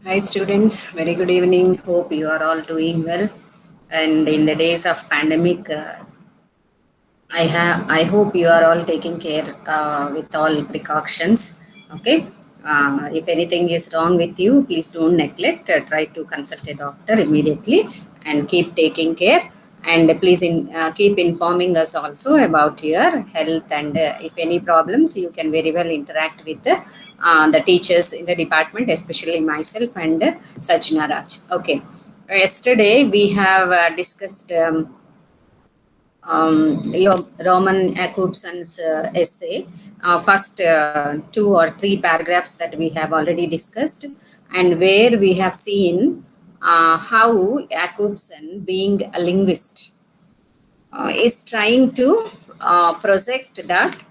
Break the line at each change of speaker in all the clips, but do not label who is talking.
Hi students, very good evening. Hope you are all doing well. And in the days of pandemic, I hope you are all taking care with all precautions. Okay. If anything is wrong with you, please don't neglect. Try to consult a doctor immediately and keep taking care. And please keep informing us also about your health. And if any problems, you can very well interact with the teachers in the department, especially myself and Sachina Raj. Okay. Yesterday we have discussed. Roman Jakobson's essay, first two or three paragraphs that we have already discussed, and where we have seen how Jakobson, being a linguist, is trying to project that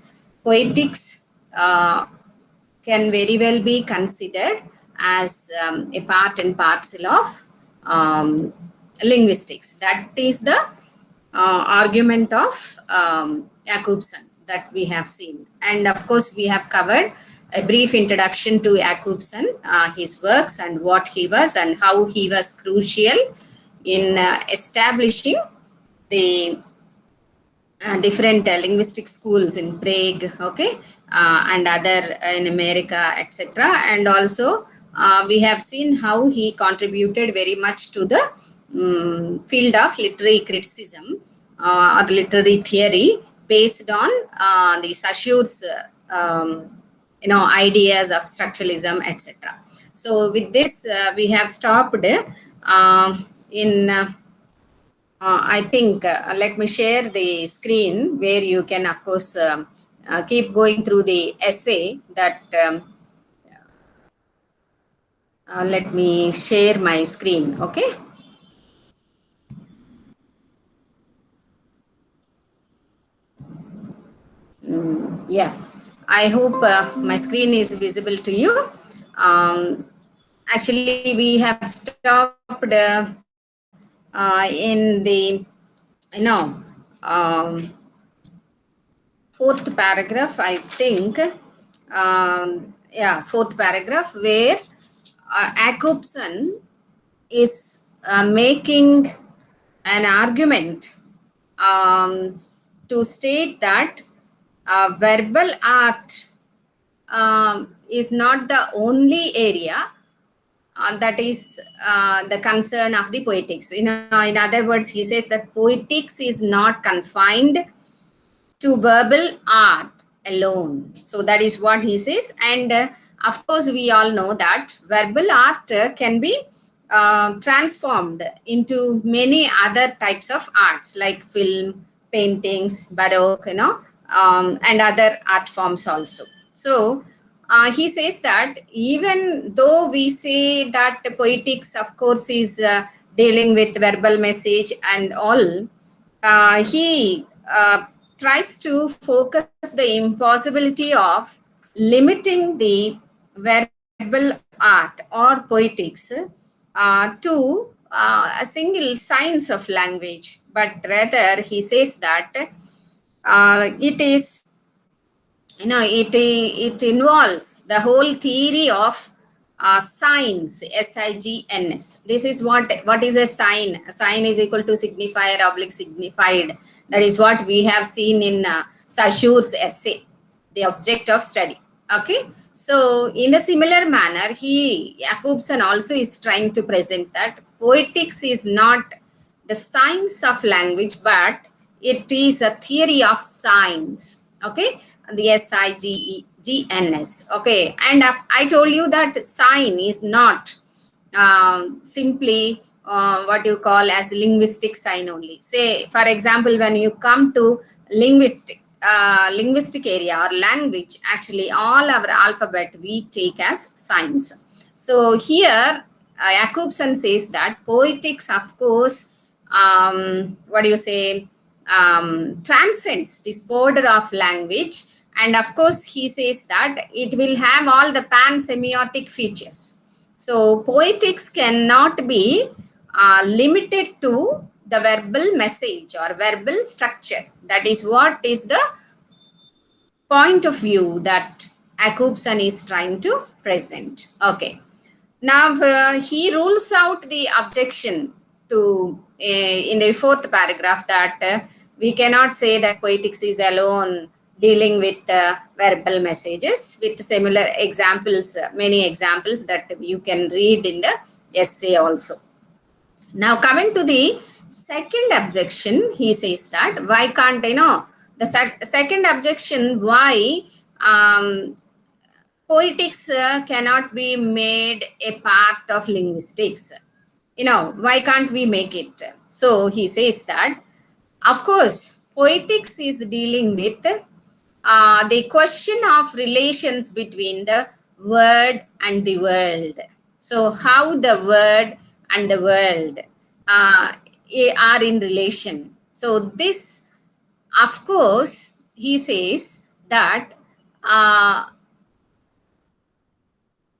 poetics can very well be considered as a part and parcel of linguistics. That is the argument of Jakobson that we have seen. And of course, we have covered a brief introduction to Jakobson, his works and what he was and how he was crucial in establishing the different linguistic schools in Prague, okay, and other in America, etc. And also, we have seen how he contributed very much to the field of literary criticism or literary theory based on the Saussure's, ideas of structuralism, etc. So, with this, we have stopped in. I think let me share the screen where you can, of course, keep going through the essay that let me share my screen, okay? Yeah, I hope my screen is visible to you. Actually, we have stopped in the, you know, um, fourth paragraph, I think. Fourth paragraph where Jakobson is making an argument to state that verbal art is not the only area that is the concern of the poetics. In other words, he says that poetics is not confined to verbal art alone. So that is what he says. And of course, we all know that verbal art can be transformed into many other types of arts like film, paintings, baroque, and other art forms also. So he says that even though we say that poetics, of course, is dealing with verbal message and all, he tries to focus the impossibility of limiting the verbal art or poetics to a single science of language, but rather he says that it is, it involves the whole theory of signs, signs. This is what is a sign. A sign is equal to signifier oblique signified. That is what we have seen in Saussure's essay, the object of study. Okay, so in a similar manner, Jakobson also is trying to present that poetics is not the science of language, but it is a theory of signs. Okay, the signs. Okay, and I told you that sign is not simply what you call as linguistic sign only. Say, for example, when you come to linguistic area or language, actually all our alphabet we take as signs. So here Jakobson says that poetics, of course, what do you say, transcends this border of language. And of course, he says that it will have all the pan-semiotic features. So poetics cannot be limited to the verbal message or verbal structure. That is what is the point of view that Jakobson is trying to present. Okay. Now he rules out the objection to in the fourth paragraph that we cannot say that poetics is alone dealing with verbal messages, with similar examples, many examples that you can read in the essay also. Now coming to the second objection, he says that why can't the second objection, why poetics cannot be made a part of linguistics. Why can't we make it? So he says that, of course, poetics is dealing with the question of relations between the word and the world. So, how the word and the world are in relation. So, this, of course, he says that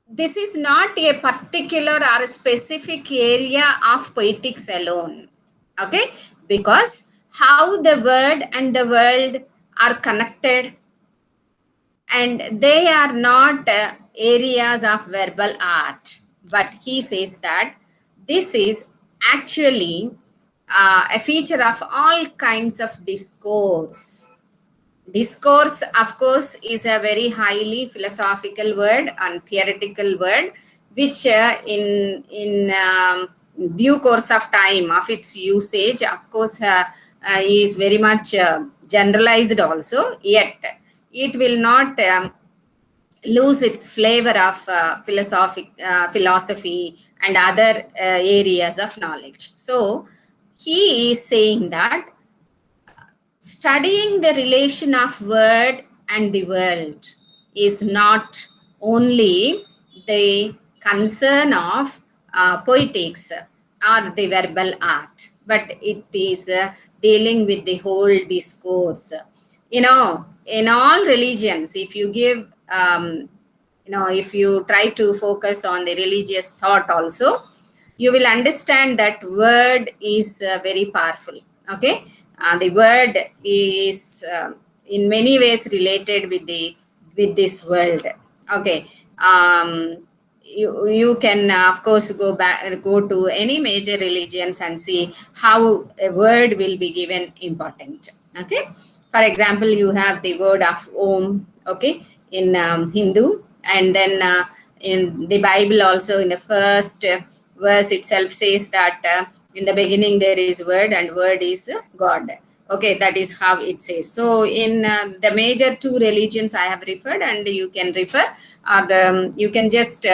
this is not a particular or a specific area of poetics alone. Okay, because how the word and the world are connected, and they are not areas of verbal art, but he says that this is actually a feature of all kinds of discourse. Discourse, of course, is a very highly philosophical word and theoretical word, which in due course of time of its usage, of course, is very much generalized also. Yet, it will not lose its flavor of philosophy and other areas of knowledge. So, he is saying that studying the relation of word and the world is not only the concern of poetics or the verbal art, but it is dealing with the whole discourse. In all religions, if you give, if you try to focus on the religious thought also, you will understand that word is very powerful. Okay, the word is in many ways related with this world. Okay, you can of course go to any major religions and see how a word will be given important. Okay, for example, you have the word of Om. Okay, in Hindu, and then in the Bible also, in the first verse itself says that in the beginning there is word, and word is God. Okay, that is how it says. So in the major two religions I have referred, and you can refer, or you can just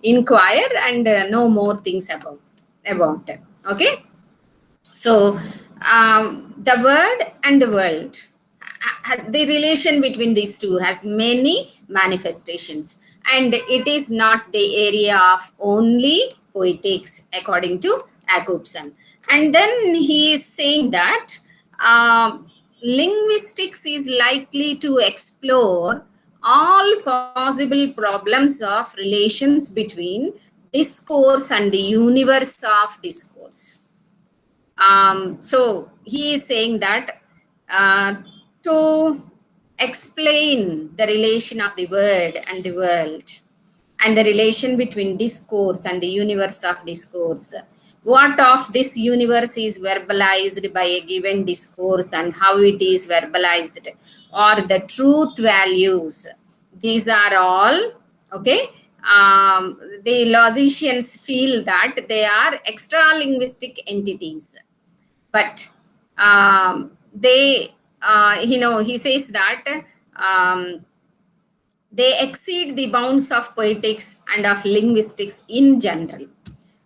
inquire and know more things about it. Okay, so the word and the world, the relation between these two has many manifestations, and it is not the area of only poetics according to Jacobson. And then he is saying that linguistics is likely to explore all possible problems of relations between discourse and the universe of discourse. So he is saying that to explain the relation of the word and the world, and the relation between discourse and the universe of discourse, what of this universe is verbalized by a given discourse and how it is verbalized, or the truth values, these are all okay. The logicians feel that they are extra linguistic entities, but they he says that um, they exceed the bounds of poetics and of linguistics in general.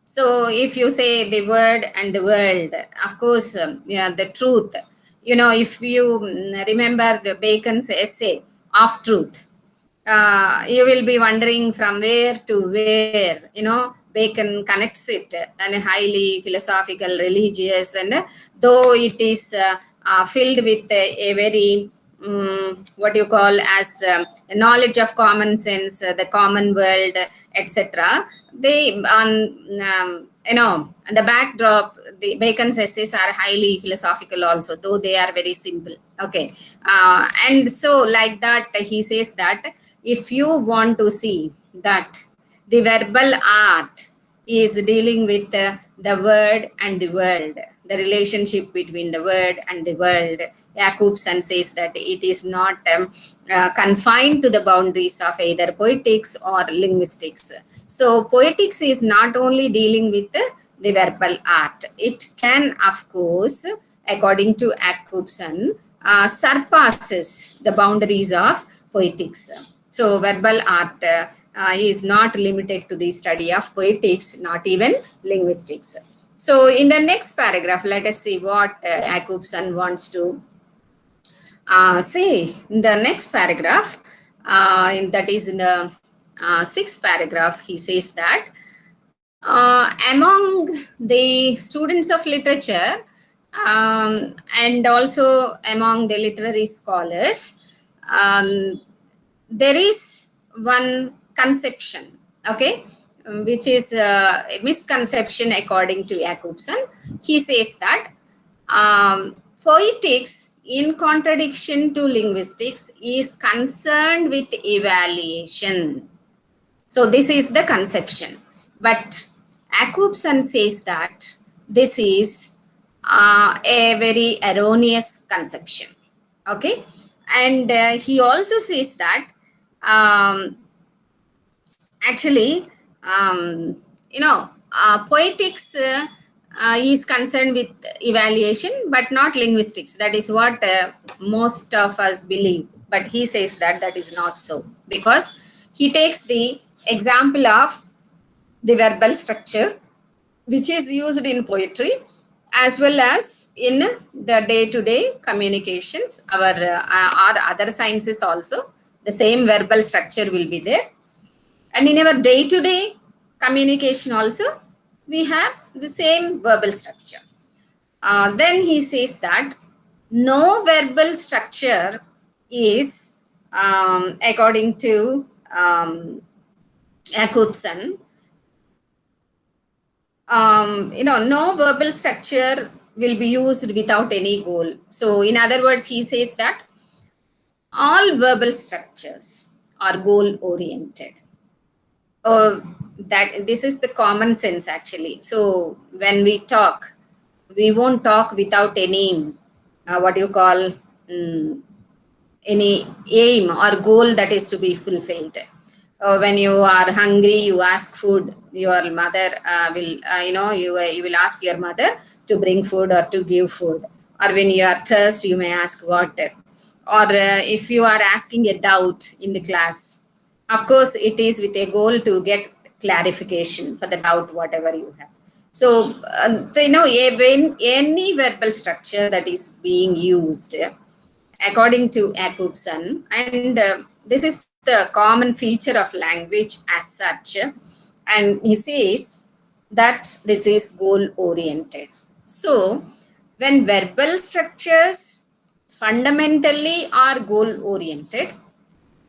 So if you say the word and the world, of course, yeah, the truth, if you remember Bacon's essay of truth, you will be wondering from where to where, Bacon connects it, and a highly philosophical, religious, and though it is filled with a very what you call as knowledge of common sense, the common world, etc. They and the backdrop, the Bacon's essays are highly philosophical also, though they are very simple. Okay, and so like that, he says that if you want to see that The verbal art is dealing with the word and the world, the relationship between the word and the world. Jacobson says that it is not confined to the boundaries of either poetics or linguistics. So poetics is not only dealing with the verbal art. It can, of course, according to Jacobson, surpasses the boundaries of poetics. So verbal art is not limited to the study of poetics, not even linguistics. So in the next paragraph, let us see what Jacobson wants to say. In the next paragraph, that is in the sixth paragraph, he says that among the students of literature and also among the literary scholars, there is one conception, okay, which is a misconception according to Jacobson. He says that poetics, in contradiction to linguistics, is concerned with evaluation. So this is the conception. But Jacobson says that this is a very erroneous conception. Okay. And he also says that actually, poetics is concerned with evaluation, but not linguistics. That is what most of us believe. But he says that that is not so, because he takes the example of the verbal structure, which is used in poetry as well as in the day-to-day communications, our other sciences also. The same verbal structure will be there. And in our day-to-day communication also, we have the same verbal structure. Then he says that no verbal structure is, according to Jacobson, no verbal structure will be used without any goal. So in other words, he says that all verbal structures are goal oriented. That this is the common sense actually. So when we talk, we won't talk without any what you call any aim or goal that is to be fulfilled. When you are hungry, you ask food. Your mother you will ask your mother to bring food or to give food. Or when you are thirsty, you may ask water. Or if you are asking a doubt in the class, of course, it is with a goal to get clarification for the doubt, whatever you have. So, when any verbal structure that is being used, according to Jacobson, and this is the common feature of language as such, and he says that this is goal oriented. So, when verbal structures fundamentally are goal oriented,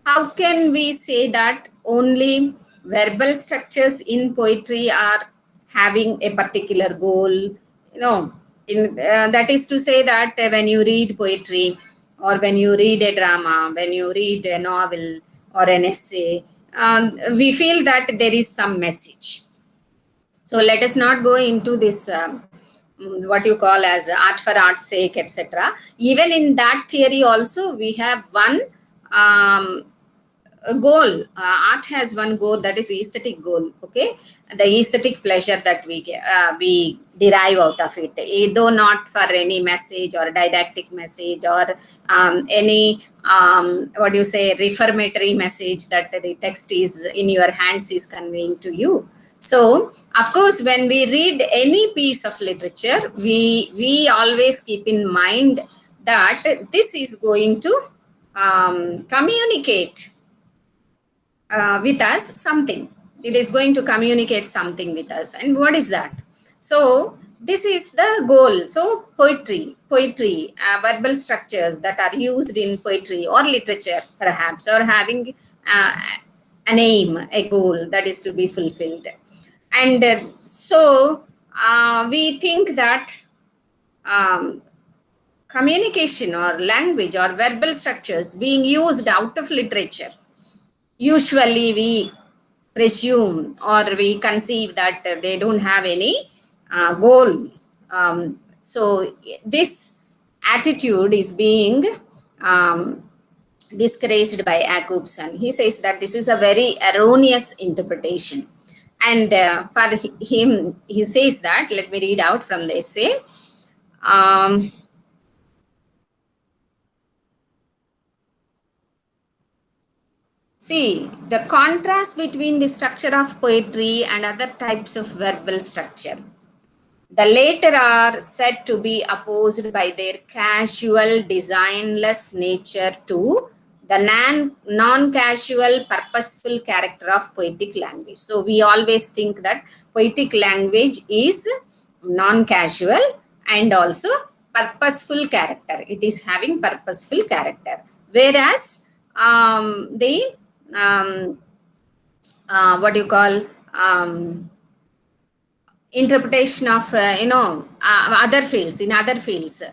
how can we say that only verbal structures in poetry are having a particular goal? That is to say that when you read poetry, or when you read a drama, when you read a novel or an essay, we feel that there is some message. So let us not go into this what you call as art for art's sake, etc. Even in that theory also, we have one a goal. Art has one goal, that is aesthetic goal. Okay, the aesthetic pleasure that we derive out of it, though not for any message or didactic message or any what do you say, reformatory message that the text is in your hands is conveying to you. So of course, when we read any piece of literature, we always keep in mind that this is going to communicate with us something. It is going to communicate something with us. And what is that? So this is the goal. So poetry, verbal structures that are used in poetry or literature perhaps, or having an aim, a goal that is to be fulfilled. And so we think that communication or language or verbal structures being used out of literature, usually we presume or we conceive that they don't have any goal. So this attitude is being discouraged by Jacobson. He says that this is a very erroneous interpretation. And for him, he says that, let me read out from the essay. See, the contrast between the structure of poetry and other types of verbal structure. The latter are said to be opposed by their casual, designless nature to the non-casual, purposeful character of poetic language. So we always think that poetic language is non-casual and also purposeful character. It is having purposeful character. Whereas the what do you call interpretation of other fields, in other fields,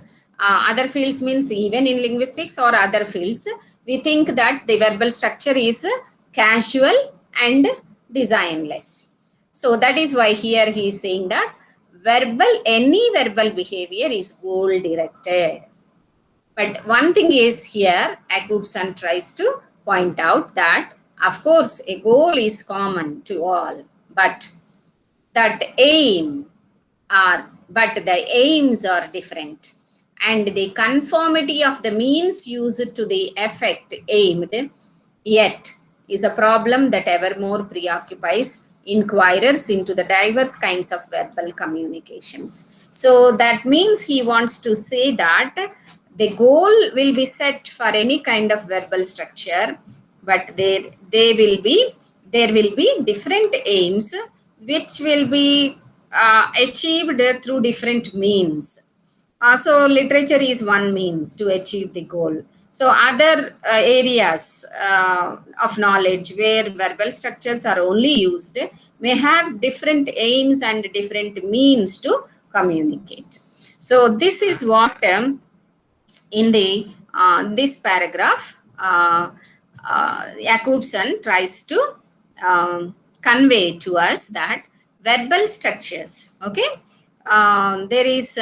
other fields means even in linguistics or other fields, we think that the verbal structure is casual and designless. So that is why here he is saying that any verbal behavior is goal directed. But one thing is here, Jacobson tries to point out that, of course, a goal is common to all, but the aims are different, and the conformity of the means used to the effect aimed yet is a problem that ever more preoccupies inquirers into the diverse kinds of verbal communications. So that means he wants to say that the goal will be set for any kind of verbal structure, but there will be different aims which will be achieved through different means. So literature is one means to achieve the goal. So other areas of knowledge where verbal structures are only used may have different aims and different means to communicate. So this is what in the this paragraph Jacobson tries to convey to us that verbal structures, okay, there is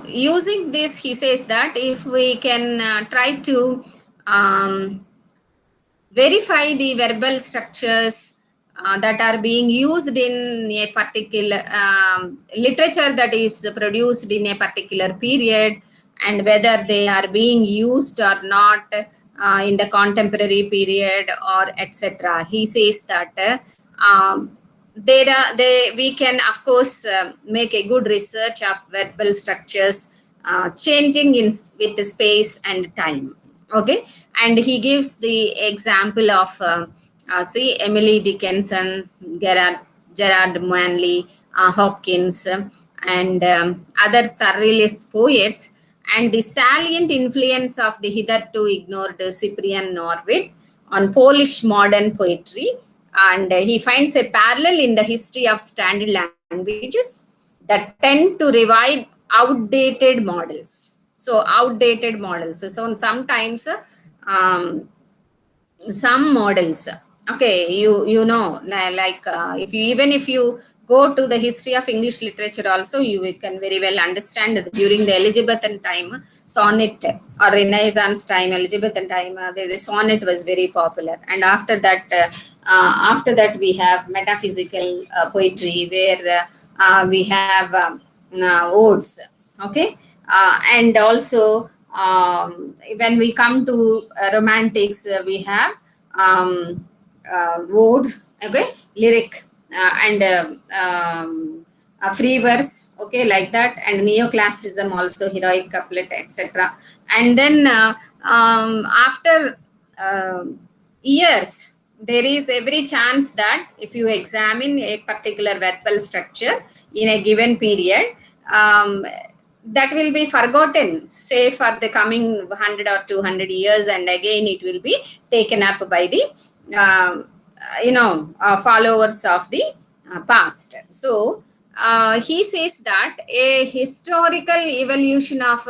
using this, he says that if we can try to verify the verbal structures that are being used in a particular literature that is produced in a particular period, and whether they are being used or not in the contemporary period or etc. He says that we can of course make a good research of verbal structures changing with the space and time. Okay, and he gives the example of see Emily Dickinson, Gerard Manley, Hopkins, and other surrealist poets, and the salient influence of the hitherto ignored Cyprian Norwid on Polish modern poetry. And he finds a parallel in the history of standard languages that tend to revive outdated models. So outdated models. So sometimes some models, okay, you know, like if you go to the history of English literature also, you can very well understand that during the Elizabethan time, sonnet, or Renaissance time, Elizabethan time, the sonnet was very popular. And after that we have metaphysical poetry, where we have odes, okay, and also when we come to romantics, we have ode, okay, lyric, and free verse, okay, like that, and neoclassicism also, heroic couplet, etc. And then after years, there is every chance that if you examine a particular verbal structure in a given period, that will be forgotten, say for the coming 100 or 200 years, and again it will be taken up by the followers of the past. So he says that a historical evolution of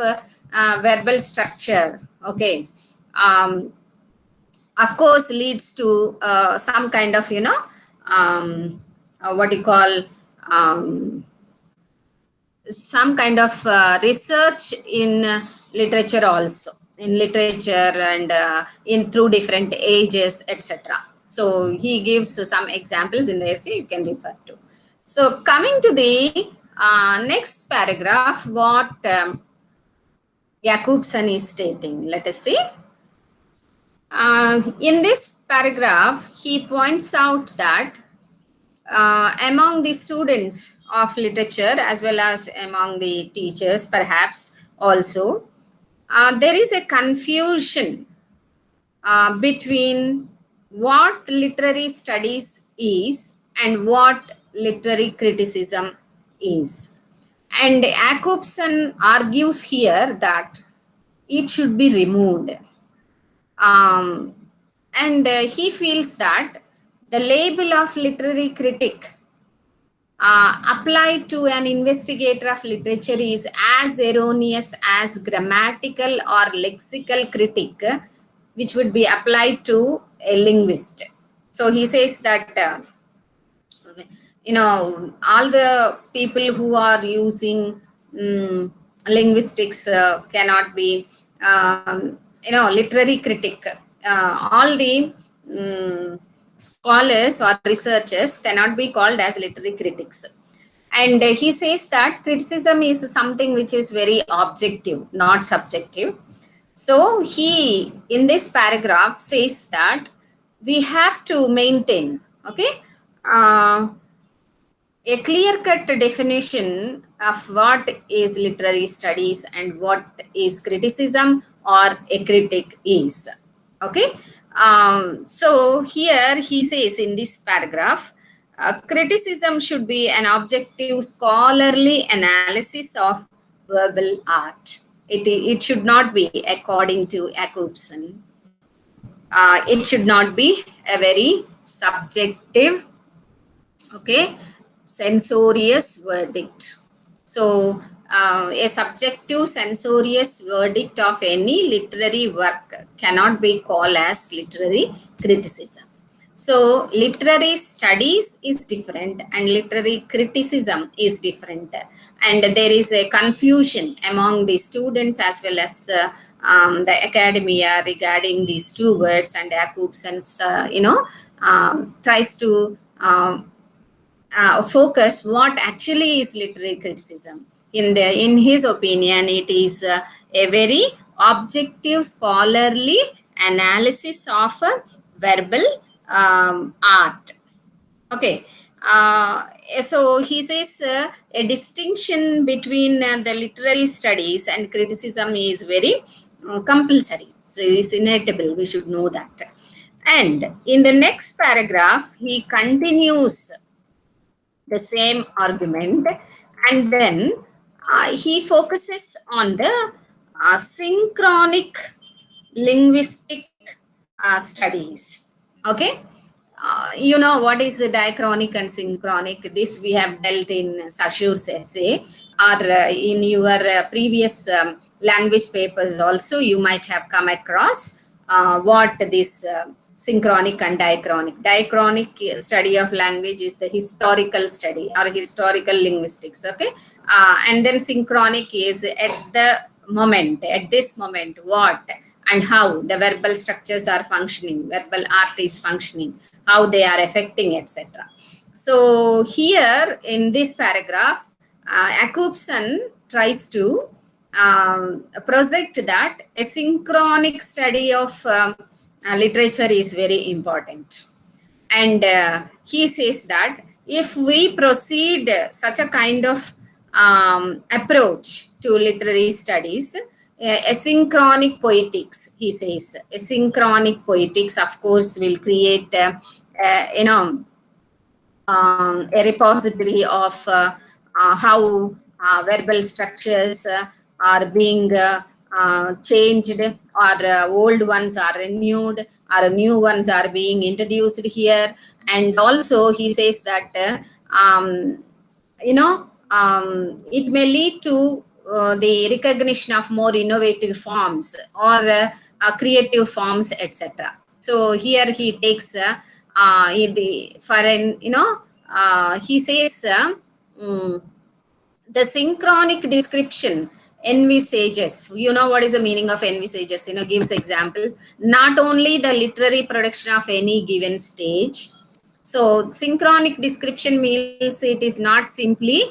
verbal structure, okay, of course, leads to some kind of, what you call, some kind of research in literature also, in literature and in through different ages, etc. So he gives some examples in the essay you can refer to. So coming to the next paragraph, what Jakobson is stating, let us see. In this paragraph, he points out that among the students of literature as well as among the teachers perhaps also, there is a confusion between what literary studies is and what literary criticism is. And Jakobson argues here that it should be removed. And he feels that the label of literary critic applied to an investigator of literature is as erroneous as grammatical or lexical critic, which would be applied to a linguist. So he says that, all the people who are using linguistics cannot be, literary critic. All the scholars or researchers cannot be called as literary critics. And he says that criticism is something which is very objective, not subjective. So he, in this paragraph, says that we have to maintain, okay, a clear-cut definition of what is literary studies and what is criticism or a critic is. Okay. So here he says in this paragraph, criticism should be an objective scholarly analysis of verbal art. It should not be, according to Jakobson, it should not be a very subjective, okay, censorious verdict. So a subjective censorious verdict of any literary work cannot be called as literary criticism. So literary studies is different and literary criticism is different. And there is a confusion among the students as well as the academia regarding these two words, and Jakobson's, tries to focus what actually is literary criticism. In his opinion, it is a very objective scholarly analysis of verbal art. Okay. So he says a distinction between the literary studies and criticism is very compulsory. So it's inevitable. We should know that. And in the next paragraph, he continues the same argument, and then he focuses on the synchronic linguistic studies. Okay. You know what is the diachronic and synchronic? This we have dealt in Sashur's essay, or in your previous language papers also you might have come across what this synchronic and diachronic. Diachronic study of language is the historical study or historical linguistics, okay? And then synchronic is at this moment, what and how the verbal structures are functioning, verbal art is functioning, how they are affecting, etc. So here in this paragraph, Jakobson tries to project that a synchronic study of literature is very important. And he says that if we proceed such a kind of approach to literary studies, asynchronic poetics, he says, asynchronic poetics, of course, will create, a repository of how verbal structures are being changed, or old ones are renewed, or new ones are being introduced here. And also he says that it may lead to the recognition of more innovative forms or creative forms, etc. So here he takes he says the synchronic description envisages, you know what is the meaning of envisages, gives example, not only the literary production of any given stage. So synchronic description means it is not simply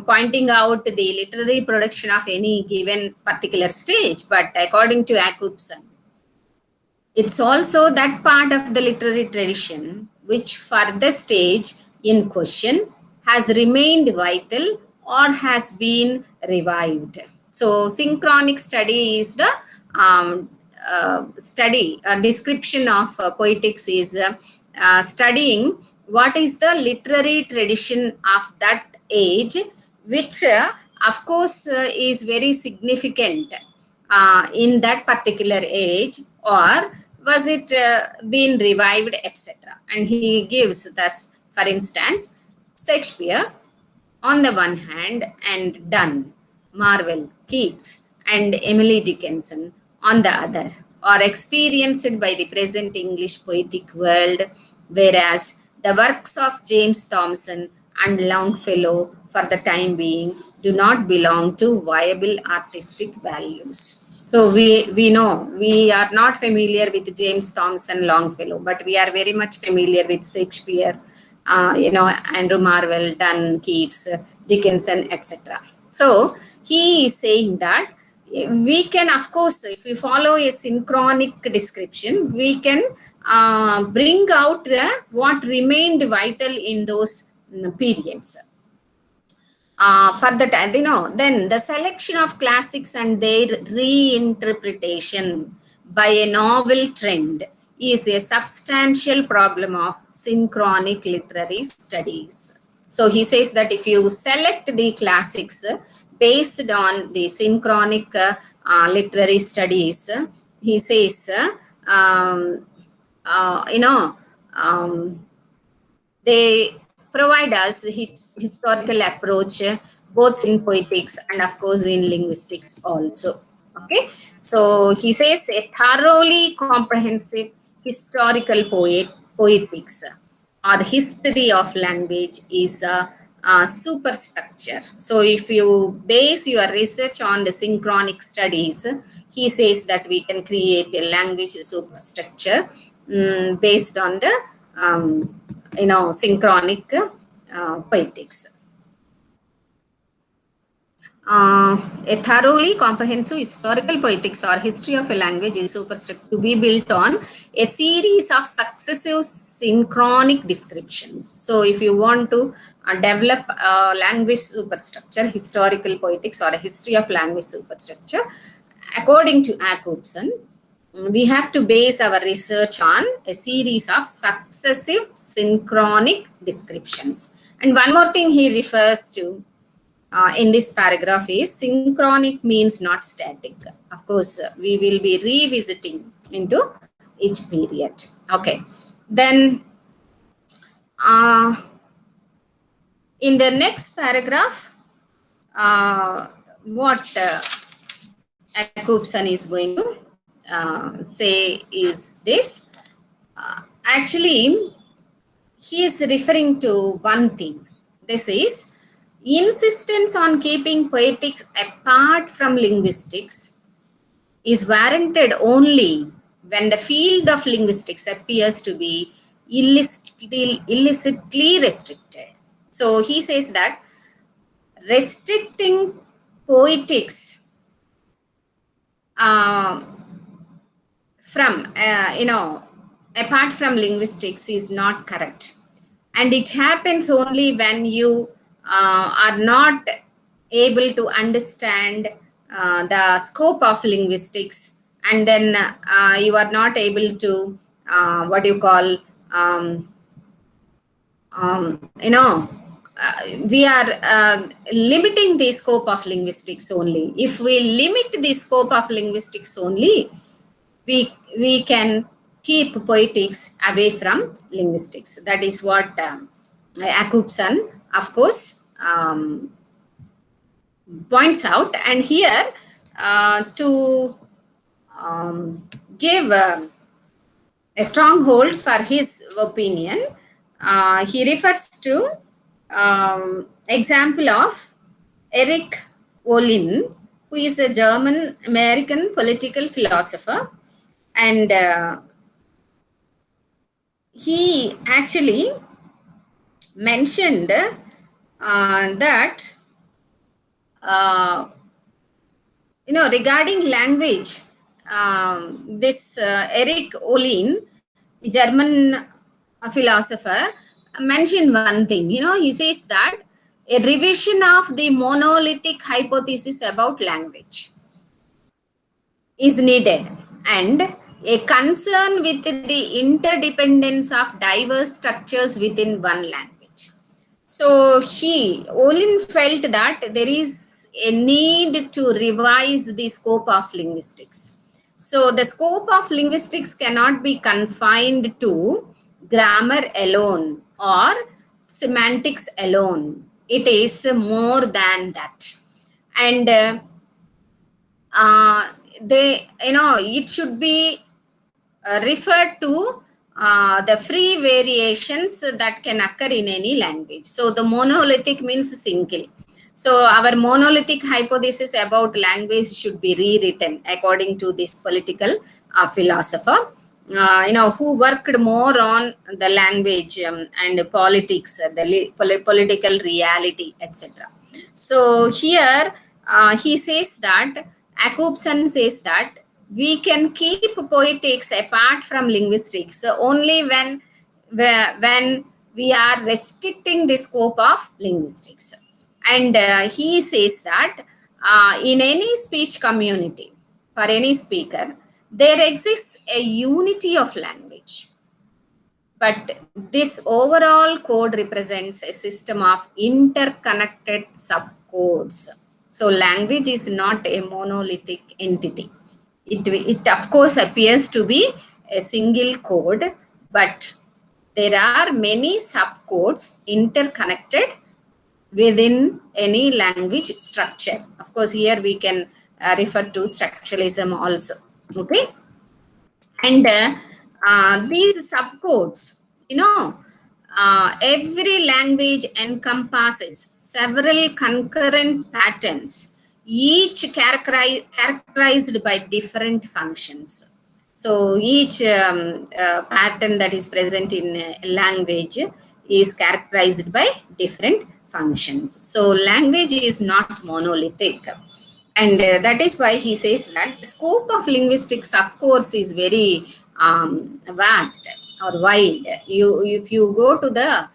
pointing out the literary production of any given particular stage, but according to Jacobson, it's also that part of the literary tradition which, for the stage in question, has remained vital or has been revived. So, synchronic study is the description of poetics is studying what is the literary tradition of that age, which, of course, is very significant in that particular age, or was it been revived, etc. And he gives thus, for instance, Shakespeare on the one hand, and Donne, Marvell, Keats, and Emily Dickinson on the other, are experienced by the present English poetic world, whereas the works of James Thomson and Longfellow, for the time being, do not belong to viable artistic values. So we know we are not familiar with James Thomson, Longfellow, but we are very much familiar with Shakespeare, Andrew Marvell, Donne, Keats, Dickinson, etc. So he is saying that we can, of course, if we follow a synchronic description, we can bring out what remained vital in those periods. For that, then the selection of classics and their reinterpretation by a novel trend is a substantial problem of synchronic literary studies. So he says that if you select the classics based on the synchronic literary studies, he says, they provide us historical approach both in poetics and of course in linguistics also. Okay, so he says a thoroughly comprehensive historical poetics or history of language is a superstructure. So if you base your research on the synchronic studies, he says that we can create a language superstructure based on the synchronic poetics. A thoroughly comprehensive historical poetics or history of a language is superstructure to be built on a series of successive synchronic descriptions. So if you want to develop a language superstructure, historical poetics or a history of language superstructure, according to Jacobson, we have to base our research on a series of successive synchronic descriptions. And one more thing he refers to in this paragraph is synchronic means not static. Of course, we will be revisiting into each period. Okay. Then in the next paragraph, what Jacobson is going to say is this. Actually, he is referring to one thing. This is insistence on keeping poetics apart from linguistics is warranted only when the field of linguistics appears to be illicitly restricted. So he says that restricting poetics from, apart from linguistics is not correct. And it happens only when you are not able to understand the scope of linguistics, and then you are not able to, we are limiting the scope of linguistics only. If we limit the scope of linguistics only, we can keep poetics away from linguistics. That is what Jacobson, of course, points out. And here to give a stronghold for his opinion. He refers to example of Eric Olin, who is a German American political philosopher, and he actually mentioned that regarding language, this Eric Olin, German philosopher, mentioned one thing. He says that a revision of the monolithic hypothesis about language is needed, and a concern with the interdependence of diverse structures within one language. So Olin felt that there is a need to revise the scope of linguistics. So the scope of linguistics cannot be confined to grammar alone or semantics alone. It is more than that. And it should be referred to the free variations that can occur in any language. So the monolithic means single. So our monolithic hypothesis about language should be rewritten according to this political philosopher, who worked more on the language and politics, the political reality, etc. So here he says that, Jakobson says that we can keep poetics apart from linguistics only when we are restricting the scope of linguistics. And he says that in any speech community, for any speaker, there exists a unity of language. But this overall code represents a system of interconnected subcodes. So language is not a monolithic entity. It of course appears to be a single code, but there are many subcodes interconnected within any language structure. Of course, here we can refer to structuralism also. Okay. And these subcodes, every language encompasses several concurrent patterns, each characterized by different functions. So each pattern that is present in a language is characterized by different functions. So language is not monolithic. And that is why he says that the scope of linguistics, of course, is very vast or wide. If you go to the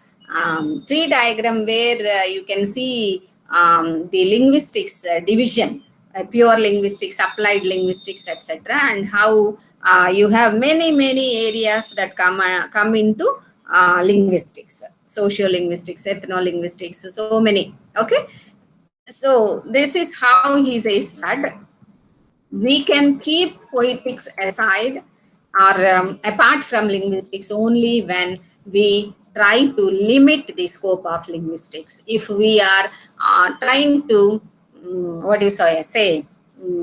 tree diagram where you can see the linguistics division, pure linguistics, applied linguistics, etc., and how you have many areas that come into linguistics, sociolinguistics, ethnolinguistics, so many. Okay. So this is how he says that we can keep poetics aside or apart from linguistics only when we try to limit the scope of linguistics. If we are trying to,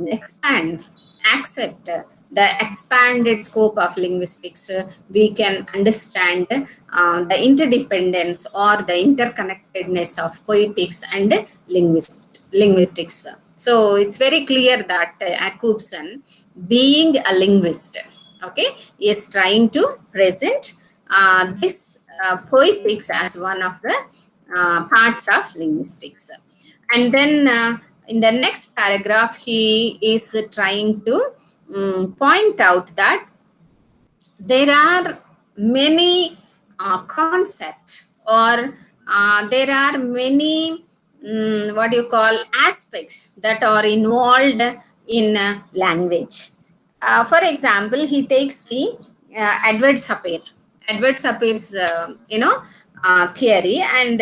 expand, accept the expanded scope of linguistics, we can understand the interdependence or the interconnectedness of poetics and linguistics. So it's very clear that Jakobson, being a linguist, okay, is trying to present this poetics as one of the parts of linguistics. And then in the next paragraph, he is trying to point out that there are many concepts, or there are many aspects that are involved in language. For example, he takes the Edward Sapire's theory, and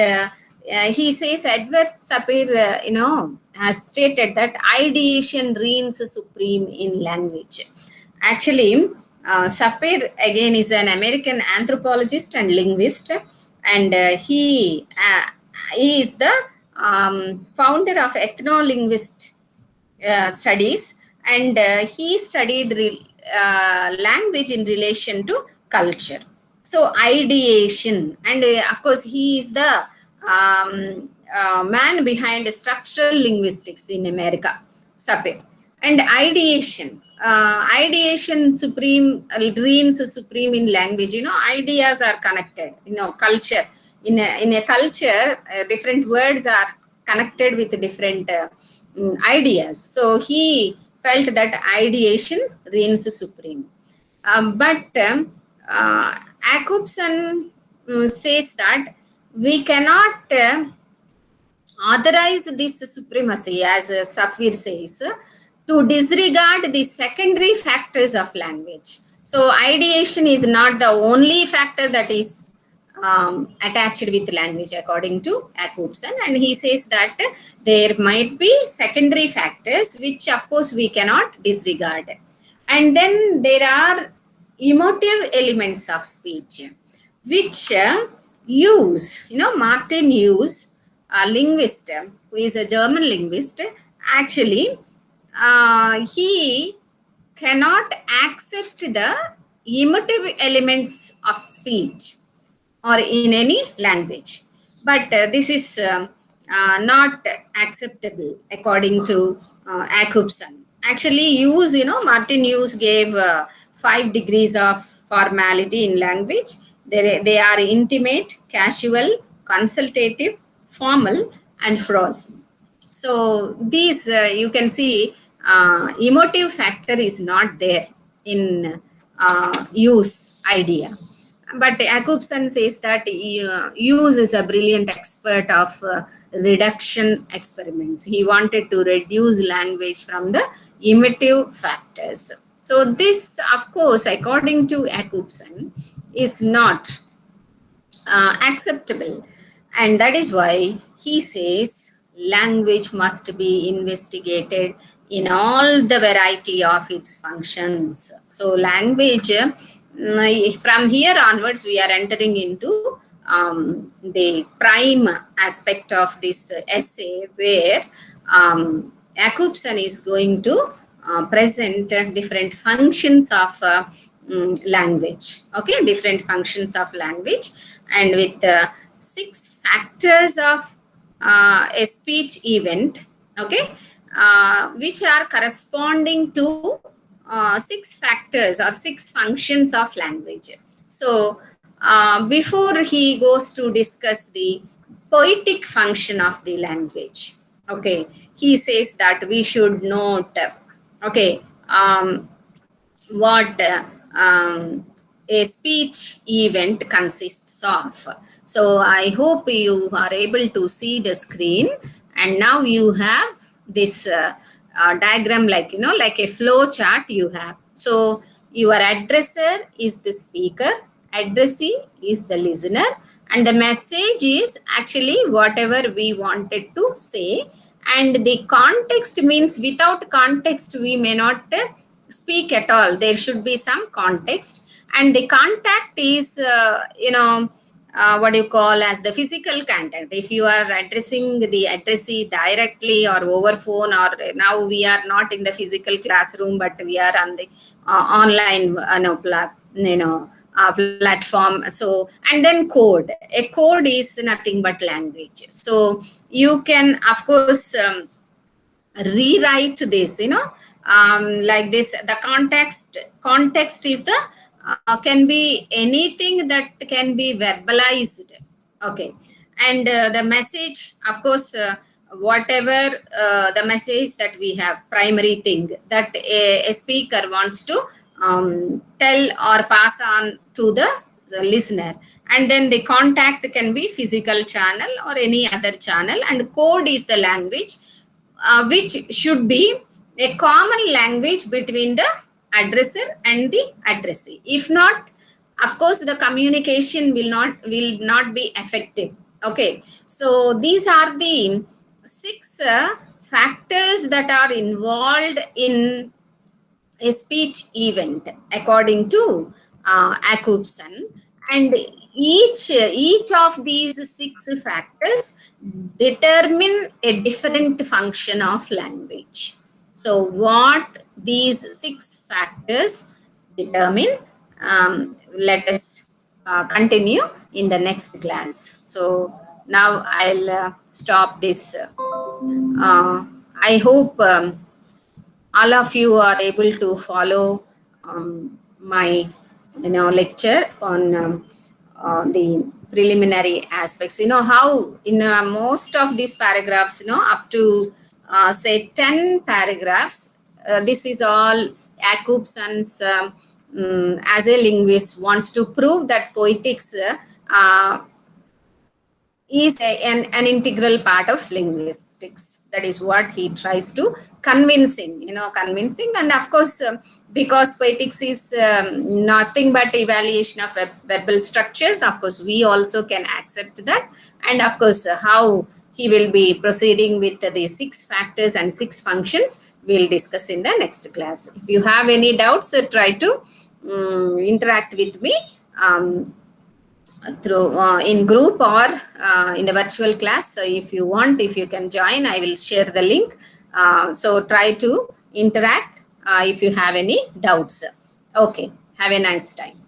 he says Edward Sapir has stated that ideation reigns supreme in language. Actually, Sapir again is an American anthropologist and linguist, and he is the founder of ethnolinguist studies, and he studied language in relation to culture. So ideation, and of course he is the man behind structural linguistics in America, Sapir. And ideation supreme, reigns supreme in language. Ideas are connected. Culture, in a culture, different words are connected with different ideas. So he felt that ideation reigns supreme. But Jacobson says that we cannot authorize this supremacy, as Safir says, to disregard the secondary factors of language. So ideation is not the only factor that is attached with language, according to Jacobson. And he says that there might be secondary factors, which of course we cannot disregard. And then there are emotive elements of speech, which Martin Hughes, a linguist, who is a German linguist, actually, he cannot accept the emotive elements of speech or in any language. But this is not acceptable according to Jacobson. Actually, Martin Hughes gave 5 degrees of formality in language. They are intimate, casual, consultative, formal, and prose. So these, you can see, emotive factor is not there in use idea. But Jacobson says that Hughes is a brilliant expert of reduction experiments. He wanted to reduce language from the emotive factors. So this, of course, according to Jacobson, is not acceptable. And that is why he says language must be investigated in all the variety of its functions. So language, from here onwards, we are entering into the prime aspect of this essay, where Jacobson is going to present different functions of language. Okay, different functions of language, and with 6 factors of a speech event. Okay, which are corresponding to 6 factors or 6 functions of language. So before he goes to discuss the poetic function of the language, okay, he says that we should note, okay, what a speech event consists of. So I hope you are able to see the screen, and now you have this diagram, like a flow chart you have. So your addresser is the speaker, addressee is the listener, and the message is actually whatever we wanted to say. And the context means, without context we may not speak at all. There should be some context. And the contact is what you call as the physical contact. If you are addressing the addressee directly or over phone, or now we are not in the physical classroom, but we are on the online platform. So, and then code. A code is nothing but language. So you can, of course, rewrite this, like this. The context is the can be anything that can be verbalized. Okay, and the message, of course, whatever the message that we have, primary thing that a speaker wants to tell or pass on to the listener. And then the contact can be physical channel or any other channel, and code is the language, which should be a common language between the addresser and the addressee. If not, of course, the communication will not be effective. Okay, so these are the 6 factors that are involved in a speech event, according to Jacobson. And each of these 6 factors determine a different function of language. So what these 6 factors determine, Let us continue in the next class. So now I'll stop this. I hope all of you are able to follow my lecture on the preliminary aspects. How in most of these paragraphs, up to say 10 paragraphs, this is all Jacobson's as a linguist wants to prove that poetics is an integral part of linguistics. That is what he tries to convincing. And of course, because poetics is nothing but evaluation of verbal structures, of course, we also can accept that. And of course, how he will be proceeding with the 6 factors and 6 functions, we'll discuss in the next class. If you have any doubts, try to interact with me through in group or in the virtual class. So if you want, if you can join, I will share the link. So try to interact if you have any doubts. Okay, have a nice time.